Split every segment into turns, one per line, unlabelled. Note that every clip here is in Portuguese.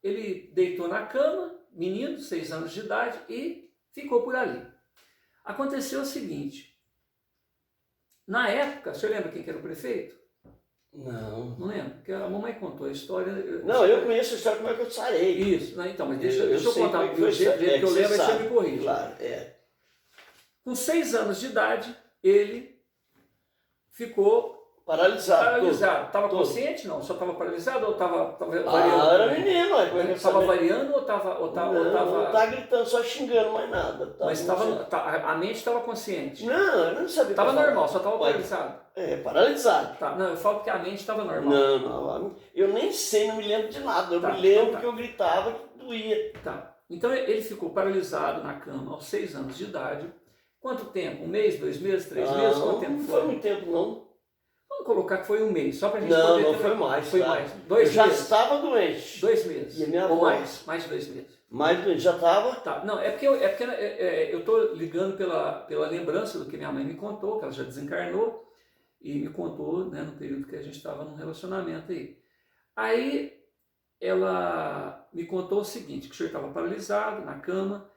ele deitou na cama, menino, 6 anos de idade, e ficou por ali. Aconteceu o seguinte, na época, o senhor lembra quem que era o prefeito?
Não.
Não lembro, porque a mamãe contou a história.
Não, eu conheço a história como é que eu sarei.
Isso, né? Então, mas deixa eu
sei
contar
como é que
do
foi,
jeito que eu lembro, aí você
sabe.
me corrige.
Claro, é.
Com 6 anos de idade, ele ficou
Paralisado.
Estava
todo.
consciente? Não, só estava paralisado ou estava variando?
Era menino, aí como é que eu
Estava
sabia?
variando ou estava...
Não tá gritando, só xingando, mais nada.
Mas a mente estava consciente?
Não, eu não sabia.
Estava normal, só estava paralisado?
Paralisado.
Tá, não, eu falo porque a mente estava normal.
Não, eu nem sei, não me lembro de nada. Eu me lembro que eu gritava que doía.
Tá, então ele ficou paralisado na cama aos 6 anos de idade. Quanto tempo? 1 mês, 2 meses, 3 meses? Quanto tempo
não
foi?
foi muito tempo, não.
Vamos colocar que foi 1 mês, só para a gente
Não,
poder...
não foi mais.
Foi
tá?
mais. 2
eu já
meses.
estava doente.
2 meses.
E a minha
ou
avó?
mais de 2 meses.
Mais doente, já estava?
Tá, não, é porque eu estou ligando pela lembrança do que minha mãe me contou, que ela já desencarnou, e me contou, né, no período que a gente estava num relacionamento aí. Aí ela me contou o seguinte, que o senhor estava paralisado na cama,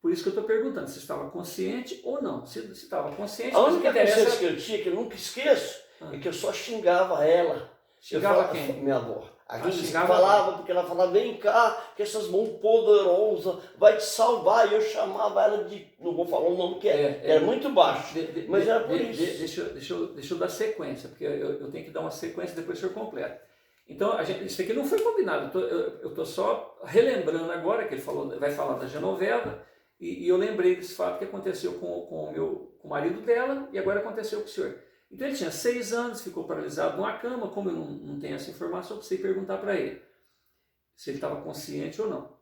por isso que eu estou perguntando se estava consciente ou não. Se estava consciente...
A única consciência que eu tinha, que eu nunca esqueço, é que eu só xingava ela.
Xingava quem?
Minha avó. A gente
xingava
falava, porque ela falava, vem cá, que essas mãos poderosas vai te salvar. E eu chamava ela de, não vou falar o nome que era muito baixo, mas era por isso.
Deixa eu dar sequência, porque eu tenho que dar uma sequência, depois o senhor completa. Então, isso aqui não foi combinado, eu estou só relembrando agora, que ele vai falar da Genoveva, e eu lembrei desse fato que aconteceu com o marido dela, e agora aconteceu com o senhor. Então ele tinha 6 anos, ficou paralisado numa cama, como eu não tenho essa informação, eu precisei perguntar para ele se ele estava consciente ou não.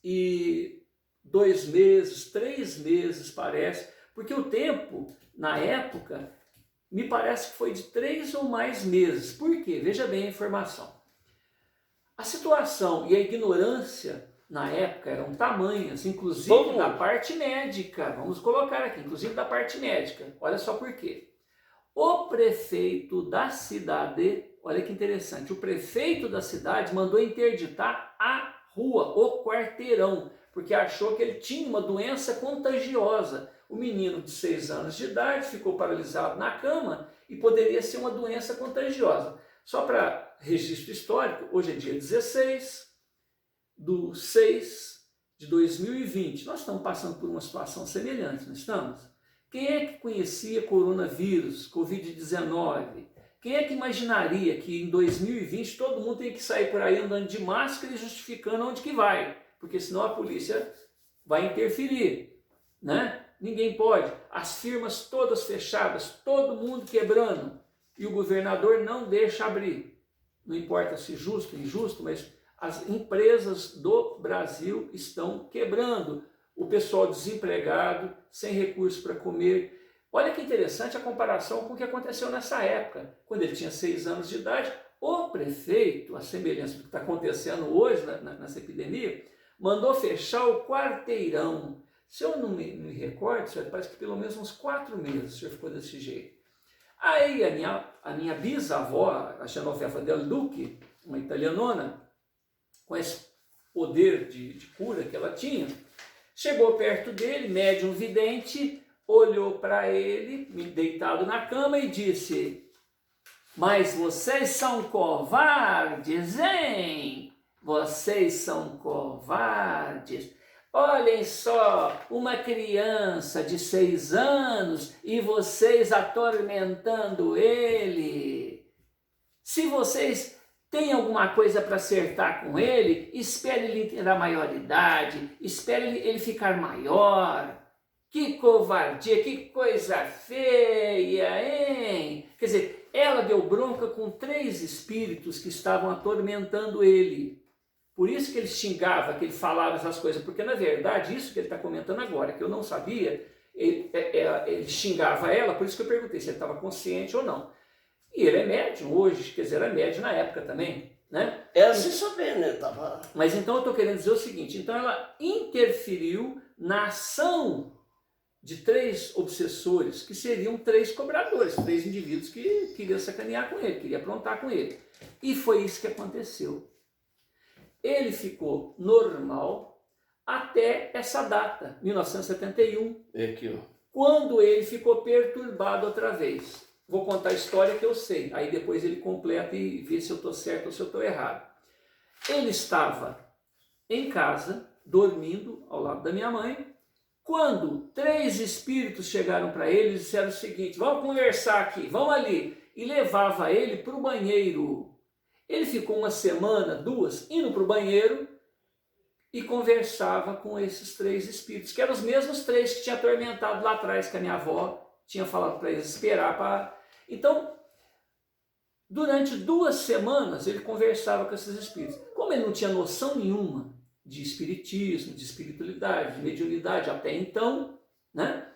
E 2 meses, 3 meses parece, porque o tempo, na época, me parece que foi de 3 ou mais meses. Por quê? Veja bem a informação. A situação e a ignorância na época eram tamanhas, inclusive da parte médica, vamos colocar aqui, inclusive da parte médica. Olha só por quê. O prefeito da cidade, olha que interessante, o prefeito da cidade mandou interditar a rua, o quarteirão, porque achou que ele tinha uma doença contagiosa. O menino de 6 anos de idade ficou paralisado na cama e poderia ser uma doença contagiosa. Só para registro histórico, hoje é dia 16/6/2020. Nós estamos passando por uma situação semelhante, não estamos? Quem é que conhecia coronavírus, Covid-19? Quem é que imaginaria que em 2020 todo mundo tem que sair por aí andando de máscara e justificando onde que vai? Porque senão a polícia vai interferir, né? Ninguém pode. As firmas todas fechadas, todo mundo quebrando. E o governador não deixa abrir. Não importa se justo ou injusto, mas as empresas do Brasil estão quebrando. O pessoal desempregado, sem recursos para comer. Olha que interessante a comparação com o que aconteceu nessa época. Quando ele tinha 6 anos de idade, o prefeito, a semelhança do que está acontecendo hoje nessa epidemia, mandou fechar o quarteirão. Se eu não me recordo, parece que pelo menos uns 4 meses o senhor ficou desse jeito. Aí a minha bisavó, a Genoveva Del Duque, uma italianona, com esse poder de cura que ela tinha, chegou perto dele, médium vidente, olhou para ele, deitado na cama, e disse: mas vocês são covardes, hein? Vocês são covardes. Olhem só, uma criança de 6 anos e vocês atormentando ele. Se vocês têm alguma coisa para acertar com ele, espere ele ter a maioridade, espere ele ficar maior. Que covardia, que coisa feia, hein? Quer dizer, ela deu bronca com 3 espíritos que estavam atormentando ele. Por isso que ele xingava, que ele falava essas coisas, porque na verdade, isso que ele está comentando agora, que eu não sabia, ele xingava ela, por isso que eu perguntei se ele estava consciente ou não. E ele é médium hoje, quer dizer, era médium na época também, né?
Era sem saber, né?
Mas então eu estou querendo dizer o seguinte, então ela interferiu na ação de 3 obsessores, que seriam 3 cobradores, 3 indivíduos que queriam sacanear com ele, queriam aprontar com ele. E foi isso que aconteceu. ele ficou normal até essa data, 1971.
É aqui, ó.
Quando ele ficou perturbado outra vez. Vou contar a história que eu sei, aí depois ele completa e vê se eu estou certo ou se eu estou errado. Ele estava em casa, dormindo ao lado da minha mãe, quando 3 espíritos chegaram para ele e disseram o seguinte: vamos conversar aqui, vamos ali. E levava ele para o banheiro. Ele ficou 1 semana, 2, indo para o banheiro e conversava com esses 3 espíritos, que eram os mesmos 3 que tinha atormentado lá atrás, que a minha avó tinha falado para eles esperar para... Então, durante 2 semanas ele conversava com esses espíritos. Como ele não tinha noção nenhuma de espiritismo, de espiritualidade, de mediunidade até então, né?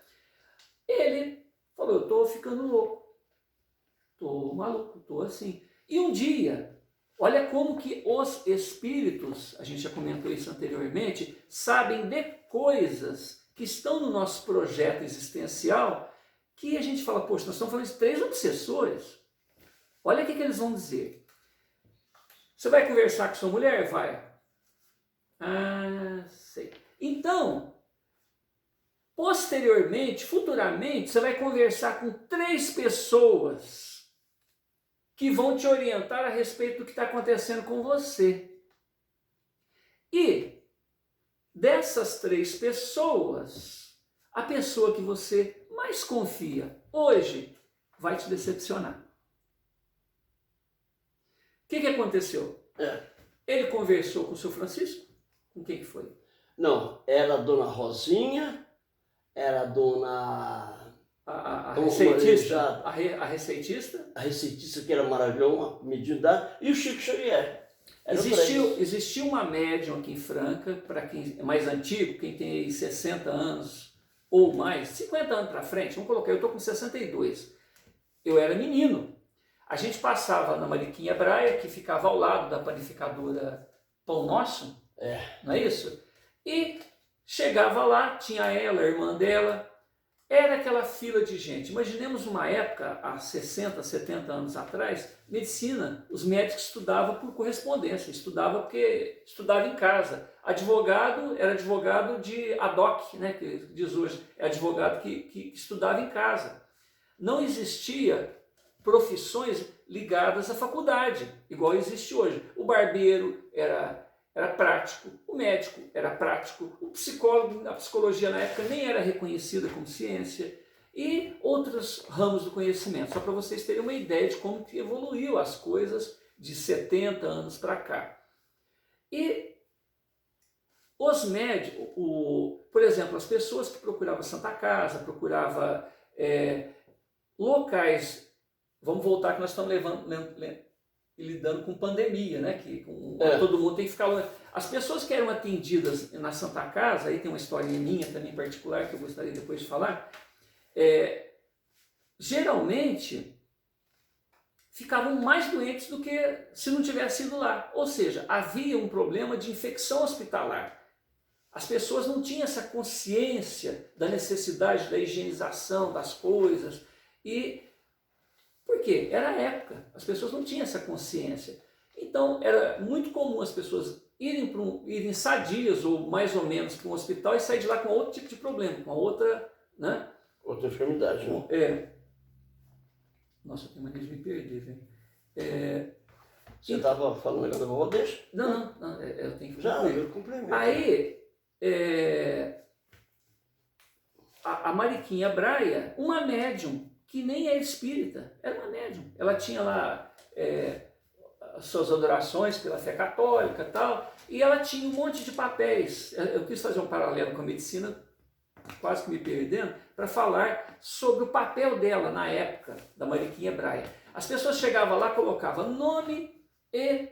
Ele falou: eu estou ficando louco, estou maluco, estou assim. E um dia, olha como que os espíritos, a gente já comentou isso anteriormente, sabem de coisas que estão no nosso projeto existencial, que a gente fala: poxa, nós estamos falando de 3 obsessores. Olha o que eles vão dizer. Você vai conversar com sua mulher? Vai. Ah, sei. Então, posteriormente, futuramente, você vai conversar com 3 pessoas que vão te orientar a respeito do que está acontecendo com você. E dessas 3 pessoas, a pessoa que você mais confia hoje vai te decepcionar. O que aconteceu? Ele conversou com o seu Francisco? Com quem que foi?
Não, era a dona Rosinha, era a dona...
A receitista? A receitista?
A receitista, que era maravilhosa, mediunidade, e o Chico Xavier.
Existiu uma médium aqui em Franca, para quem é mais antigo, quem tem aí 60 anos ou mais, 50 anos para frente, vamos colocar, eu estou com 62. Eu era menino. A gente passava na Mariquinha Braia, que ficava ao lado da panificadora Pão Nosso, não é isso? E chegava lá, tinha ela, a irmã dela, era aquela fila de gente. Imaginemos uma época, há 60, 70 anos atrás, medicina, os médicos estudavam por correspondência, estudava porque estudava em casa. Advogado era advogado de ad hoc, né, que diz hoje, é advogado que estudava em casa. Não existia profissões ligadas à faculdade, igual existe hoje. O barbeiro era prático, o médico era prático, o psicólogo, a psicologia na época nem era reconhecida como ciência, e outros ramos do conhecimento, só para vocês terem uma ideia de como que evoluiu as coisas de 70 anos para cá. E os médicos, por exemplo, as pessoas que procuravam Santa Casa, procuravam locais. Vamos voltar que nós estamos lidando com pandemia, né? Todo mundo tem que ficar longe. As pessoas que eram atendidas na Santa Casa, aí tem uma historinha minha também particular que eu gostaria depois de falar, geralmente ficavam mais doentes do que se não tivesse ido lá. Ou seja, havia um problema de infecção hospitalar. As pessoas não tinham essa consciência da necessidade da higienização das coisas. Por quê? Era a época, as pessoas não tinham essa consciência. Então era muito comum as pessoas irem sadias ou mais ou menos para um hospital e sair de lá com outro tipo de problema, com outra, né?
Outra enfermidade, né?
Nossa, eu tenho mania de me perder, velho.
Você estava falando negócio da vovó, deixa?
Não, eu tenho que
já,
concluir.
eu cumprimento.
Aí, a Mariquinha Braia, uma médium, que nem é espírita, era uma médium. Ela tinha lá as suas adorações pela fé católica e tal, e ela tinha um monte de papéis. Eu quis fazer um paralelo com a medicina, quase que me perdendo, para falar sobre o papel dela na época da Mariquinha Braia. As pessoas chegavam lá, colocavam nome e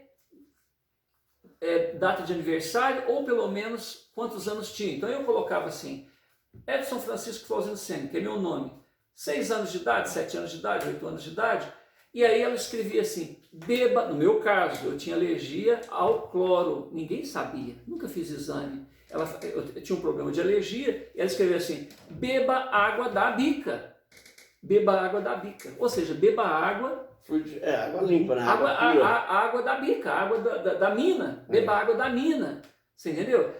data de aniversário, ou pelo menos quantos anos tinha. Então eu colocava assim, Edson Francisco Flauzino Sena, que é meu nome, 6 anos de idade, 7 anos de idade, 8 anos de idade, e aí ela escrevia assim, beba, no meu caso, eu tinha alergia ao cloro, ninguém sabia, nunca fiz exame, eu tinha um problema de alergia, e ela escrevia assim, beba água da bica, ou seja, beba água
Água limpa, né?
A água da bica, a água da mina. Beba água da mina. Você entendeu?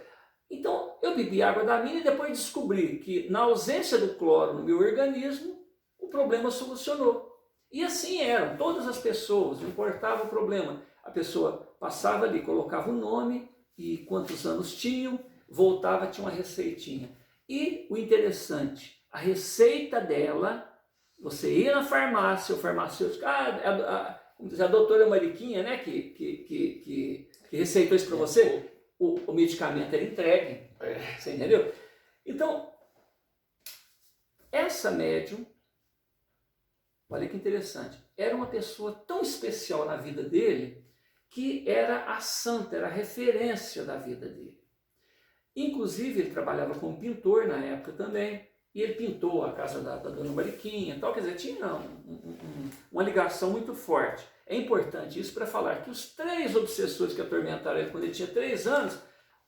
Então, eu bebi água da mina e depois descobri que, na ausência do cloro no meu organismo, o problema solucionou. E assim eram, todas as pessoas, não importava o problema. A pessoa passava ali, colocava o nome e quantos anos tinham, voltava, tinha uma receitinha. E o interessante, a receita dela, você ia na farmácia, o farmacêutico, a doutora Mariquinha, né, que receitou isso para você, o medicamento era entregue, você entendeu? Então, essa médium, olha que interessante, era uma pessoa tão especial na vida dele, que era a santa, era a referência da vida dele. Inclusive, ele trabalhava como pintor na época também, e ele pintou a casa da dona Mariquinha e tal, quer dizer, tinha uma ligação muito forte. É importante isso para falar que os 3 obsessores que atormentaram ele quando ele tinha 3 anos,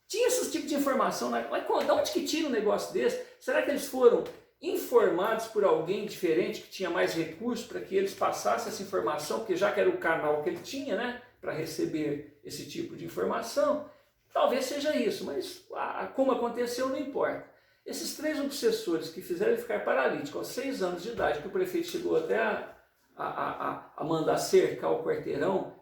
tinha esse tipo de informação. Mas de onde que tira um negócio desse? Será que eles foram informados por alguém diferente que tinha mais recursos para que eles passassem essa informação, porque já que era o canal que ele tinha, né, para receber esse tipo de informação? Talvez seja isso, mas como aconteceu não importa. Esses 3 obsessores que fizeram ele ficar paralítico aos 6 anos de idade, que o prefeito chegou até a mandar cercar o quarteirão,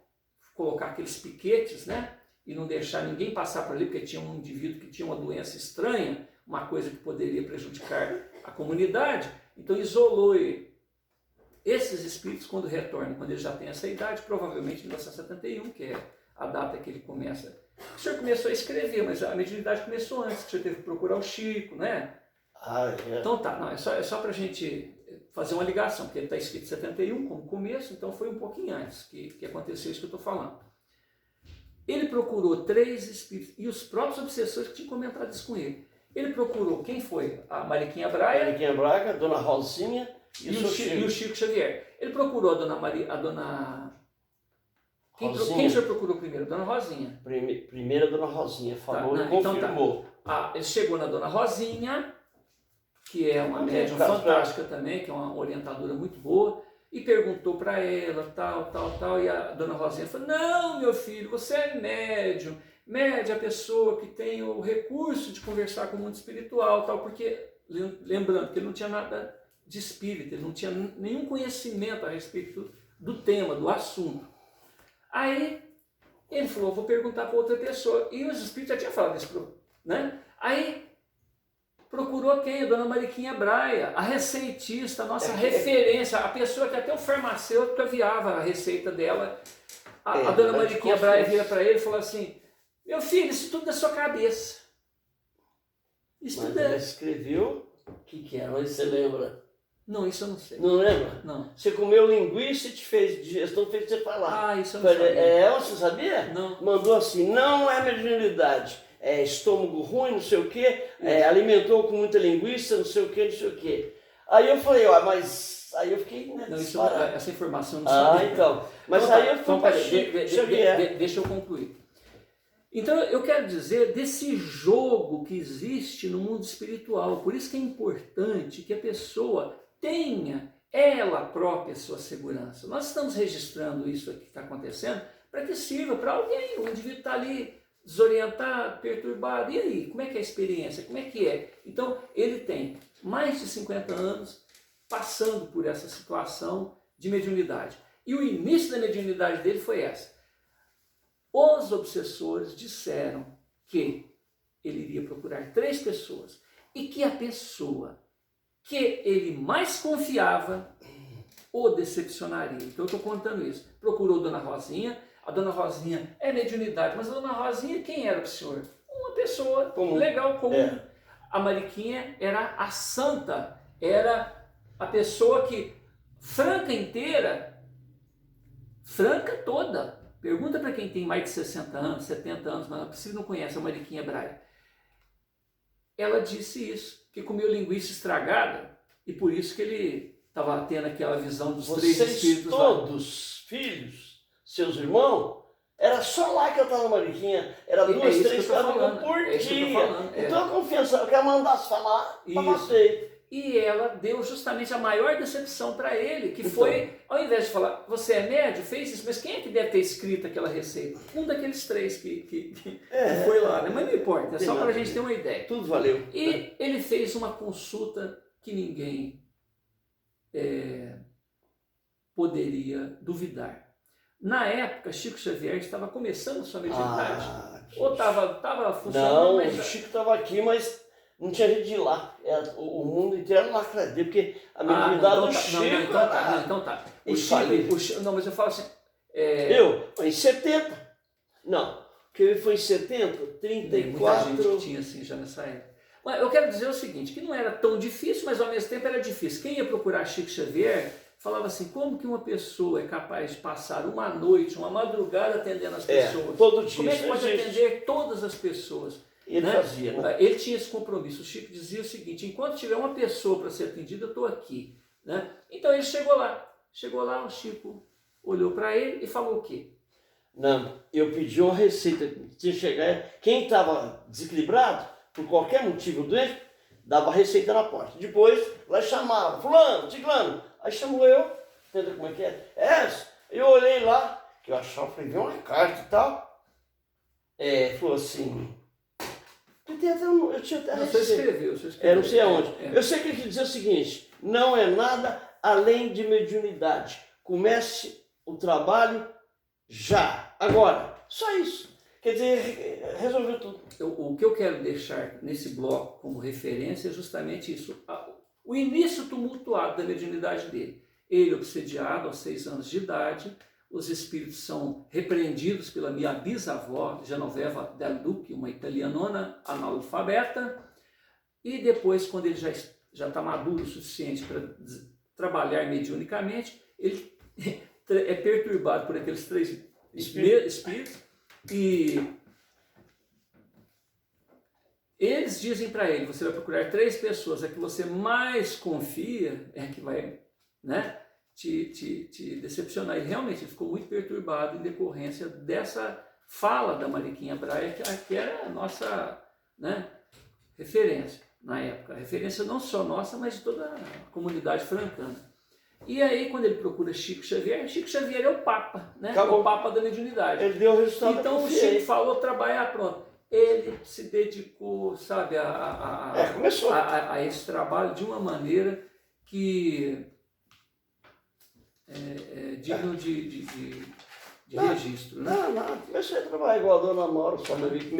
colocar aqueles piquetes, né, e não deixar ninguém passar por ali, porque tinha um indivíduo que tinha uma doença estranha, uma coisa que poderia prejudicar a comunidade, então isolou ele. Esses espíritos, quando retornam, quando ele já tem essa idade, provavelmente em 1971, que é a data que ele começa. O senhor começou a escrever, mas a mediunidade começou antes, o senhor teve que procurar o Chico, né? Então tá, não, é só para a gente fazer uma ligação, porque ele está escrito em 71 como começo, então foi um pouquinho antes que aconteceu isso que eu estou falando. Ele procurou 3 espíritos, e os próprios obsessores que tinham comentado isso com ele. Ele procurou, quem foi? A Mariquinha Braga.
Mariquinha Braga, a dona Rosinha
e o Chico Xavier. Ele procurou a dona Quem o senhor procurou primeiro? Dona Rosinha.
Primeiro a dona Rosinha falou e confirmou.
Então tá. Ele chegou na dona Rosinha, que é uma médium fantástica também, que é uma orientadora muito boa, e perguntou para ela, tal, e a dona Rosinha falou, não, meu filho, você é médium. Médium é a pessoa que tem o recurso de conversar com o mundo espiritual, tal, porque, lembrando que ele não tinha nada de espírito, ele não tinha nenhum conhecimento a respeito do tema, do assunto. Aí ele falou, vou perguntar para outra pessoa. E os espíritos já tinham falado isso, né? Aí procurou quem? A dona Mariquinha Braga, a receitista, a nossa referência, a pessoa que até o farmacêutico aviava a receita dela. A dona Mariquinha Braga vira para ele e falou assim, meu filho, isso tudo é da sua cabeça.
Isso tudo é... escreveu o que era, mas você lembra?
Não, isso eu não sei.
Não lembra?
Não.
Você comeu linguiça e te fez digestão, fez você falar.
Isso eu não sabia.
Você sabia?
Não.
Mandou assim, não é mediunidade, é estômago ruim, não sei o quê, alimentou com muita linguiça, não sei o quê. Aí eu falei, mas... Aí eu fiquei... Né,
não, essa informação eu não sabia.
Então. Mas então, aí eu fui
deixa eu concluir. Então, eu quero dizer desse jogo que existe no mundo espiritual. Por isso que é importante que a pessoa tenha ela própria sua segurança. Nós estamos registrando isso aqui que está acontecendo para que sirva para alguém. O indivíduo está ali desorientado, perturbado. E aí, como é que é a experiência? Como é que é? Então, ele tem mais de 50 anos passando por essa situação de mediunidade. E o início da mediunidade dele foi essa. Os obsessores disseram que ele iria procurar 3 pessoas e que a pessoa que ele mais confiava o decepcionaria. Então eu estou contando isso. Procurou Dona Rosinha, a Dona Rosinha é mediunidade, mas a Dona Rosinha quem era para o senhor? Uma pessoa legal, comum. A Mariquinha era a santa, era a pessoa que, franca inteira, franca toda. Pergunta para quem tem mais de 60 anos, 70 anos, mas se não conhece a Mariquinha Braga. Ela disse isso, que comeu linguiça estragada e por isso que ele estava tendo aquela visão dos 3 espíritos.
Todos filhos, seus irmãos, era só lá que eu estava na Mariquinha, era 2, 3 caminhos por dia. Então a confiança, eu quero mandar falar, eu passei.
E ela deu justamente a maior decepção para ele, que foi, ao invés de falar, você é médio, fez isso, mas quem é que deve ter escrito aquela receita? Um daqueles três que foi lá, né? Mas não importa, é só para a gente ter uma ideia.
Tudo valeu.
E ele fez uma consulta que ninguém poderia duvidar. Na época, Chico Xavier estava começando a sua mediunidade. Ou estava funcionando,
não, o Chico estava aqui, mas não tinha jeito de ir lá. O mundo inteiro era lacradeiro, porque a mediunidade do Chico...
Então tá.
O Chico,
não, mas eu falo assim...
Foi em 70. Não, porque ele foi em 70, 34...
Muita gente que tinha assim já nessa época. Mas eu quero dizer o seguinte, que não era tão difícil, mas ao mesmo tempo era difícil. Quem ia procurar Chico Xavier falava assim, como que uma pessoa é capaz de passar uma noite, uma madrugada atendendo as pessoas?
Todo dia.
Como é que pode atender todas as pessoas?
Ele fazia, né?
Ele tinha esse compromisso. O Chico dizia o seguinte, enquanto tiver uma pessoa para ser atendida, eu estou aqui. Né? Então ele chegou lá. Chegou lá, o Chico olhou para ele e falou o quê?
Não, eu pedi uma receita. Tinha que chegar, quem estava desequilibrado, por qualquer motivo doente, dava a receita na porta. Depois, lá chamava, fulano, ciclano. Aí chamou eu, entendeu como é que é? Eu olhei lá, que eu achava, falei, veio uma carta e tal. Falou assim... Eu tinha até
você escreveu.
Não sei aonde. Eu sei que ele quis dizer o seguinte, não é nada além de mediunidade. Comece o trabalho já, agora. Só isso. Quer dizer, resolveu tudo.
O que eu quero deixar nesse bloco como referência é justamente isso. O início tumultuado da mediunidade dele. Ele obsediado aos 6 anos de idade, os espíritos são repreendidos pela minha bisavó, Genoveva Del Duque, uma italianona analfabeta, e depois, quando ele já está maduro o suficiente para trabalhar mediunicamente, ele é perturbado por aqueles 3 espíritos, e eles dizem para ele, você vai procurar 3 pessoas, a que você mais confia é a que vai, né, te decepcionar. E realmente ele ficou muito perturbado em decorrência dessa fala da Mariquinha Braia, que era a nossa, né, referência na época. A referência não só nossa, mas de toda a comunidade francana. E aí, quando ele procura Chico Xavier é o Papa, né? O Papa da mediunidade.
Ele deu o resultado.
Então o Chico falou, trabalhar, pronto. Ele se dedicou, sabe, a esse trabalho de uma maneira que é digno de registro. Né?
Não, comecei a trabalhar igual a dona Maura, só na vida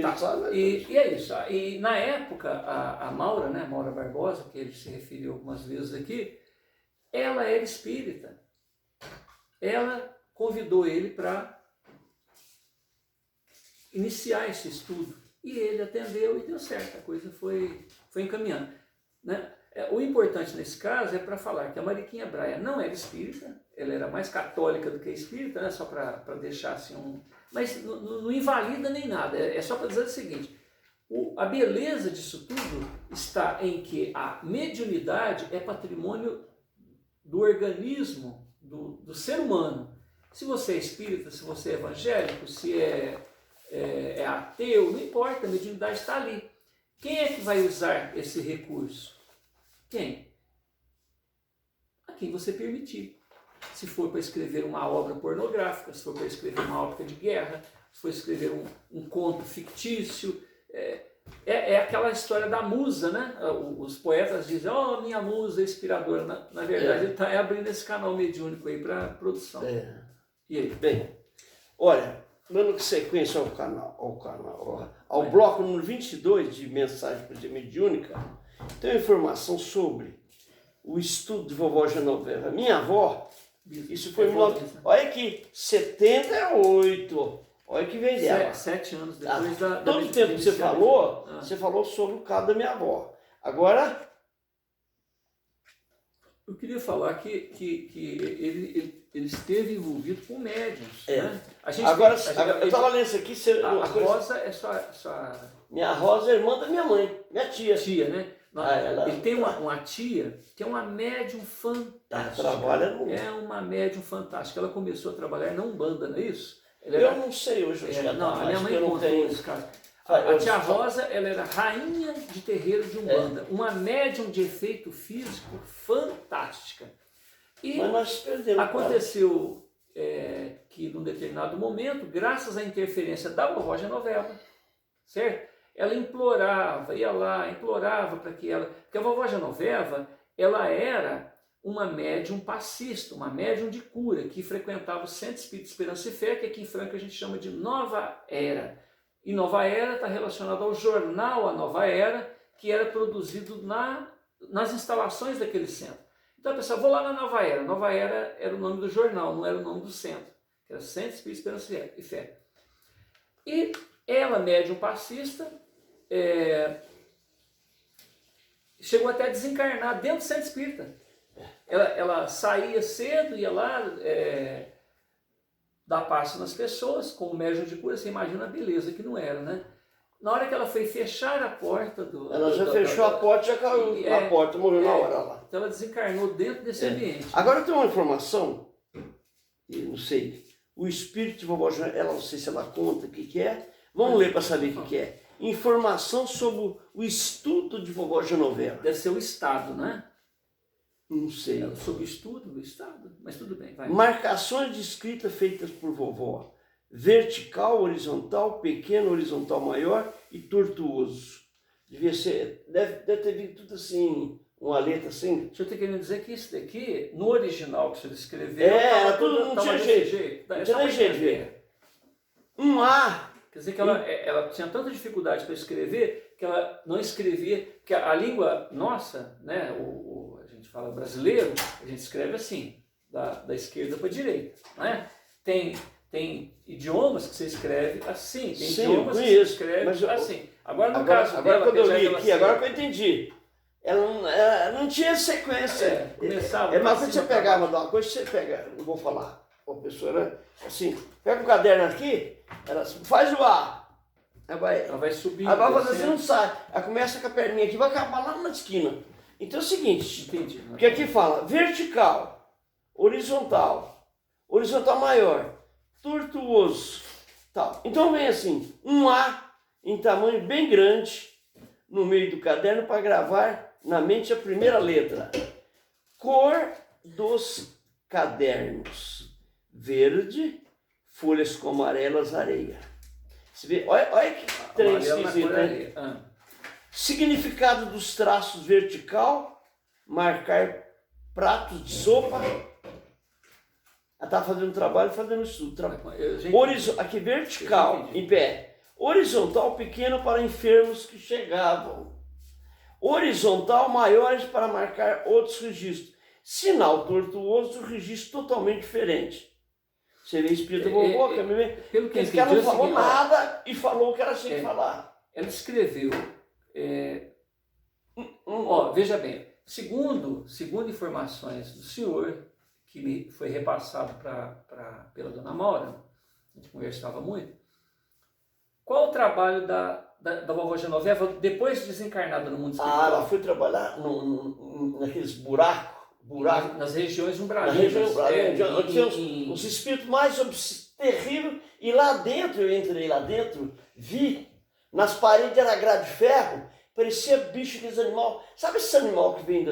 E é isso. E na época, a Maura, né, Maura Barbosa, que ele se referiu algumas vezes aqui, ela era espírita. Ela convidou ele para iniciar esse estudo. E ele atendeu e deu certo, a coisa foi encaminhando. Né? O importante nesse caso é para falar que a Mariquinha Braia não era espírita, ela era mais católica do que espírita, né? Só para deixar assim Mas não invalida nem nada, é só para dizer o seguinte, a beleza disso tudo está em que a mediunidade é patrimônio do organismo, do ser humano. Se você é espírita, se você é evangélico, se é ateu, não importa, a mediunidade está ali. Quem é que vai usar esse recurso? Quem? A quem você permitir. Se for para escrever uma obra pornográfica, se for para escrever uma obra de guerra, se for escrever um conto fictício, é aquela história da musa, né? Os poetas dizem, minha musa inspiradora. Na verdade, ele está abrindo esse canal mediúnico aí para produção. E aí?
Bem, olha, dando sequência ao bloco número 22 de mensagem mediúnica, tem uma informação sobre o estudo de vovó Genoveva. Minha avó, isso foi olha aqui, 78. Olha que vem dela.
7 anos depois da
todo o tempo que você falou sobre o caso da minha avó. Agora,
eu queria falar que ele esteve envolvido com médiuns. Né?
Eu estava lendo isso aqui.
A Rosa é sua...
Minha Rosa é irmã da minha mãe, minha tia.
Tia, né? Ele tem uma tia que é uma médium fantástica. É uma médium fantástica. Ela começou a trabalhar na Umbanda, não é isso?
Eu não sei hoje.
A minha mãe contou esse caso. A tia Rosa, ela era rainha de terreiro de Umbanda, uma médium de efeito físico fantástica. E
Mas nós perdemos.
aconteceu que, num determinado momento, graças à interferência da vovó Genoveva, certo? Ela implorava, ia lá, implorava para que ela... Porque a vovó Genoveva, ela era uma médium passista, uma médium de cura, que frequentava o Centro Espírita Esperança e Fé, que aqui em Franca a gente chama de Nova Era. E Nova Era está relacionado ao jornal A Nova Era, que era produzido nas instalações daquele centro. Então a pessoa, vou lá na Nova Era. Nova Era era o nome do jornal, não era o nome do centro, que era Centro Espírita Esperança e Fé. E ela, médium passista, chegou até a desencarnar dentro do Centro Espírita. Ela saía cedo, ia lá dar passo nas pessoas, como médium de cura, você imagina a beleza que não era, né? Na hora que ela foi fechar a porta do...
Ela já fechou a porta, já caiu a porta, morreu na hora lá.
Então ela desencarnou dentro desse ambiente.
Agora tem uma informação, eu não sei, o espírito de vovó Joana, ela não sei se ela conta o que é, vamos ler para saber o que é. Informação sobre o estudo de vovó Genoveva.
Deve ser o Estado, né?
Não sei.
Sobre o estudo do Estado, mas tudo bem, vai.
Marcações de escrita feitas por vovó. Vertical, horizontal, pequeno, horizontal maior e tortuoso. Devia ser, deve ter vindo tudo assim, uma letra assim.
Deixa eu ter querendo dizer que isso daqui, no original que você escreveu,
era tudo, não tinha jeito. Não tinha jeito de ver. Um A.
Quer dizer que ela tinha tanta dificuldade para escrever que ela não escrevia, porque a língua nossa, né, a gente fala brasileiro, a gente escreve assim, da esquerda para a direita, né? Tem idiomas que você escreve assim, tem idiomas que você escreve assim. Agora no caso dela,
quando eu li aqui, agora que eu entendi, ela não tinha sequência.
Começava
mas quando você pegava uma coisa, você pega, não vou falar, a pessoa era assim, pega o caderno aqui, ela faz o A. Ela vai subir. Ela vai fazer assim, não sai. Ela começa com a perninha aqui, vai acabar lá na esquina. Então é o seguinte,
entendi,
porque aqui fala vertical, horizontal maior, tortuoso, tal. Então vem assim, um A em tamanho bem grande no meio do caderno para gravar na mente a primeira letra. Cor dos cadernos: verde, folhas com amarelas, areia. Você vê, olha que trem esquisito, né? Significado dos traços: vertical, marcar pratos de sopa. Ela está fazendo trabalho, fazendo estudo. Aqui, vertical, em pé. Horizontal, pequeno para enfermos que chegavam. Horizontal, maiores para marcar outros registros. Sinal tortuoso, registro totalmente diferente. Você vê espírito vovó, pelo que ela não falou nada e falou o que ela tinha que falar.
Ela escreveu, veja bem, segundo informações do senhor, que me foi repassado pela dona Maura, a gente conversava muito, qual o trabalho da vovó Genoveva depois de desencarnada no mundo espiritual?
Ela foi trabalhar naqueles buracos.
Nas regiões umbralinas.
Tinha os espíritos mais terríveis, e lá dentro, eu entrei lá dentro, vi, nas paredes era grade de ferro, parecia bicho aqueles animais. Sabe esse animal que vem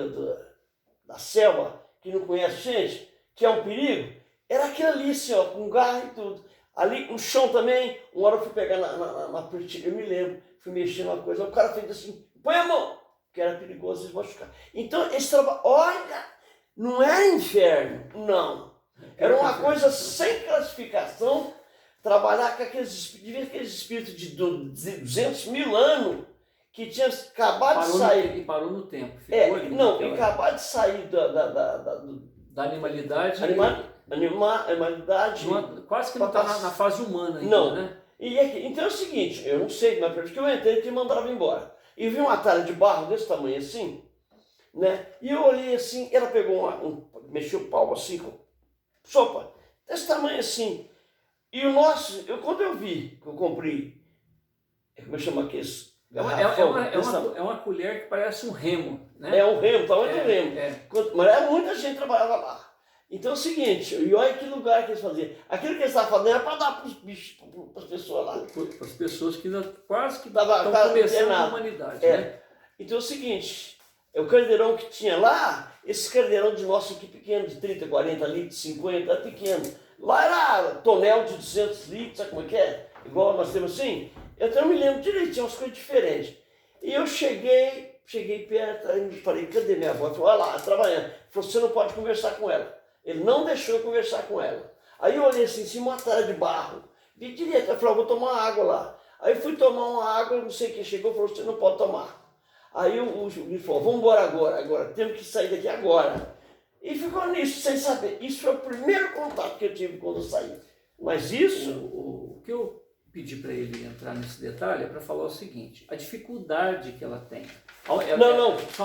da selva, que não conhece gente, que é um perigo? Era aquele ali, assim, ó, com garra e tudo. Ali, no chão também, uma hora eu fui pegar na pertinha, eu me lembro, fui mexer numa coisa, o cara fez assim, põe a mão, que era perigoso, eles machucar. Então, esse trabalho, olha, não era inferno, não. Era uma coisa sem classificação, trabalhar com aqueles espíritos de 200 mil anos, que tinha acabado de sair.
E parou no tempo.
Acabado de sair
da animalidade.
Animalidade.
Quase que não está na fase humana ainda, né?
Então é o seguinte, eu não sei, mas porque eu entrei que mandava embora. E vi uma talha de barro desse tamanho assim, né? E eu olhei assim, ela pegou mexeu o pau assim, com sopa, desse tamanho assim. E o nosso, quando eu vi, que eu comprei, como eu chamo aqueles garrafão,
é uma colher que parece um remo, né?
É um remo, tamanho do remo. Mas muita gente trabalhava lá. Então é o seguinte, e olha que lugar que eles faziam. Aquilo que eles estavam fazendo era para dar para os bichos, para as pessoas lá.
Para as pessoas que quase que
Tava
estão começando
nada.
a humanidade.
É.
Né?
Então é o seguinte, o caldeirão que tinha lá, esse caldeirão de nosso aqui pequeno, de 30, 40 litros, 50, é pequeno. Lá era tonel de 200 litros, sabe como é que é? Igual nós temos assim. Eu até não me lembro direitinho, umas coisas diferentes. E eu cheguei perto, aí falei, cadê minha avó? Ele falou, olha lá, trabalhando. Ele falou, você não pode conversar com ela. Ele não deixou eu conversar com ela. Aí eu olhei assim, em cima uma tela de barro. Vi direto, eu falei, vou tomar água lá. Aí eu fui tomar uma água, não sei quem chegou, falou, você não pode tomar. Aí ele falou, vamos embora agora, temos que sair daqui agora. E ficou nisso, sem saber. Isso foi o primeiro contato que eu tive quando eu saí. Mas isso...
O que eu pedi para ele entrar nesse detalhe é para falar o seguinte, a dificuldade que ela tem.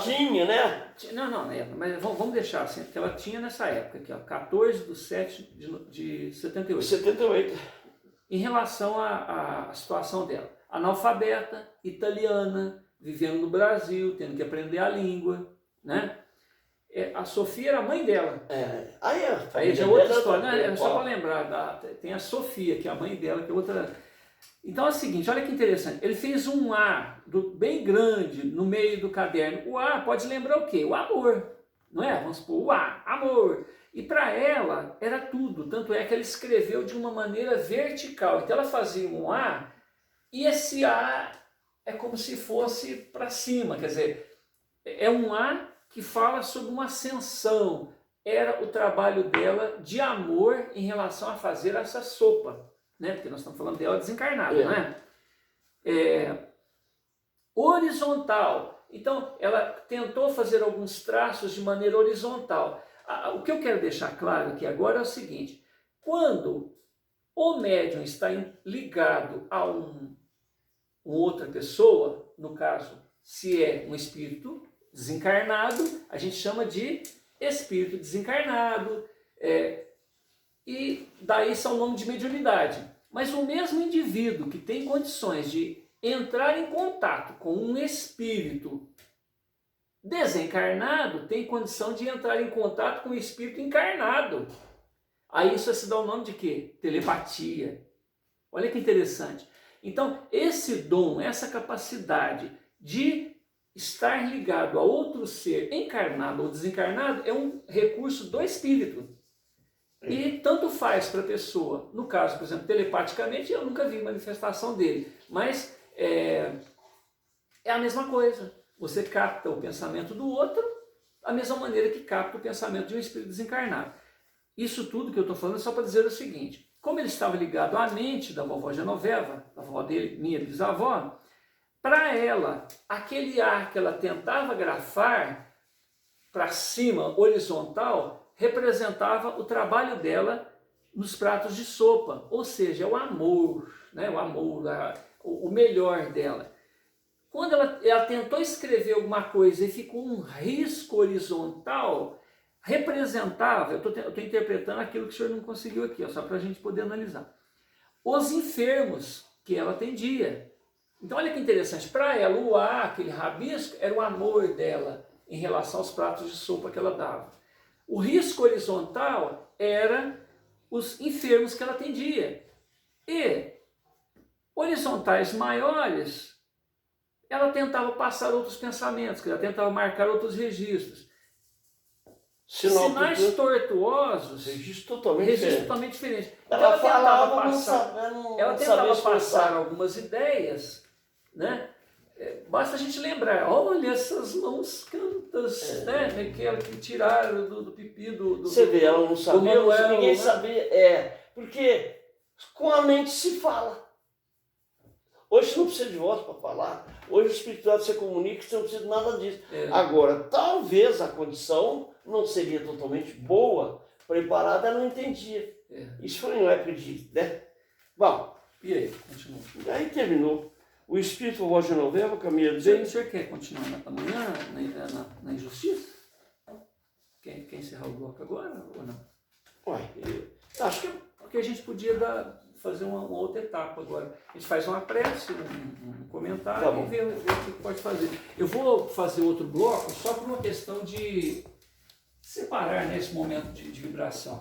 Tinha, né?
Não, mas vamos deixar assim, que ela tinha nessa época aqui, ó, 14/7 de 78.
78.
Em relação à situação dela, analfabeta, italiana, vivendo no Brasil, tendo que aprender a língua, né? A Sofia era a mãe dela. Aí já é outra história, né? Só para lembrar, tem a Sofia, que é a mãe dela, que é outra... Então é o seguinte, olha que interessante, ele fez um A bem grande no meio do caderno. O A pode lembrar o quê? O amor, não é? Vamos supor, o A, amor. E para ela era tudo, tanto é que ela escreveu de uma maneira vertical. Então ela fazia um A e esse A é como se fosse para cima, quer dizer, é um A que fala sobre uma ascensão. Era o trabalho dela de amor em relação a fazer essa sopa. Né? Porque nós estamos falando dela desencarnada, não é? Horizontal. Então, ela tentou fazer alguns traços de maneira horizontal. O que eu quero deixar claro aqui agora é o seguinte, quando o médium está ligado a uma outra pessoa, no caso, se é um espírito desencarnado, a gente chama de espírito desencarnado, e daí são o nome de mediunidade. Mas o mesmo indivíduo que tem condições de entrar em contato com um espírito desencarnado tem condição de entrar em contato com o espírito encarnado. Aí isso se dá o nome de quê? Telepatia. Olha que interessante. Então, esse dom, essa capacidade de estar ligado a outro ser encarnado ou desencarnado é um recurso do espírito. E tanto faz para a pessoa, no caso, por exemplo, telepaticamente, eu nunca vi manifestação dele, mas é a mesma coisa. Você capta o pensamento do outro, da mesma maneira que capta o pensamento de um espírito desencarnado. Isso tudo que eu estou falando é só para dizer o seguinte, como ele estava ligado à mente da vovó Genoveva, da avó dele, minha bisavó, para ela, aquele ar que ela tentava grafar para cima, horizontal, representava o trabalho dela nos pratos de sopa, ou seja, o amor, né? O amor, o melhor dela. Quando ela tentou escrever alguma coisa e ficou um risco horizontal, representava, eu estou interpretando aquilo que o senhor não conseguiu aqui, só para a gente poder analisar, os enfermos que ela atendia. Então olha que interessante, para ela o A, aquele rabisco, era o amor dela em relação aos pratos de sopa que ela dava. O risco horizontal era os enfermos que ela atendia. E horizontais maiores, ela tentava passar outros pensamentos, ela tentava marcar outros registros. Sinais tortuosos,
registro totalmente
diferente.
Ela falava,
ela tentava passar algumas ideias, né? Basta a gente lembrar, olha essas mãos cantas, né? Aquela que tiraram do pipi do
Você vê, ela não sabia,
Manuel,
ninguém
né?
sabia. Porque com a mente se fala. Hoje não precisa de voz para falar. Hoje o espiritual você comunica, você não precisa de nada disso. Agora, talvez a condição não seria totalmente boa, preparada, ela não entendia. Isso foi em época de... né? Bom,
e aí, continua.
Aí terminou. O espírito vovó Genoveva, caminha
O
bem.
senhor quer continuar amanhã na injustiça? Quer encerrar o bloco agora ou não?
Uai,
Acho que porque a gente podia fazer uma outra etapa agora. A gente faz uma prece, um comentário e ver o que pode fazer. Eu vou fazer outro bloco só por uma questão de separar nesse momento de vibração.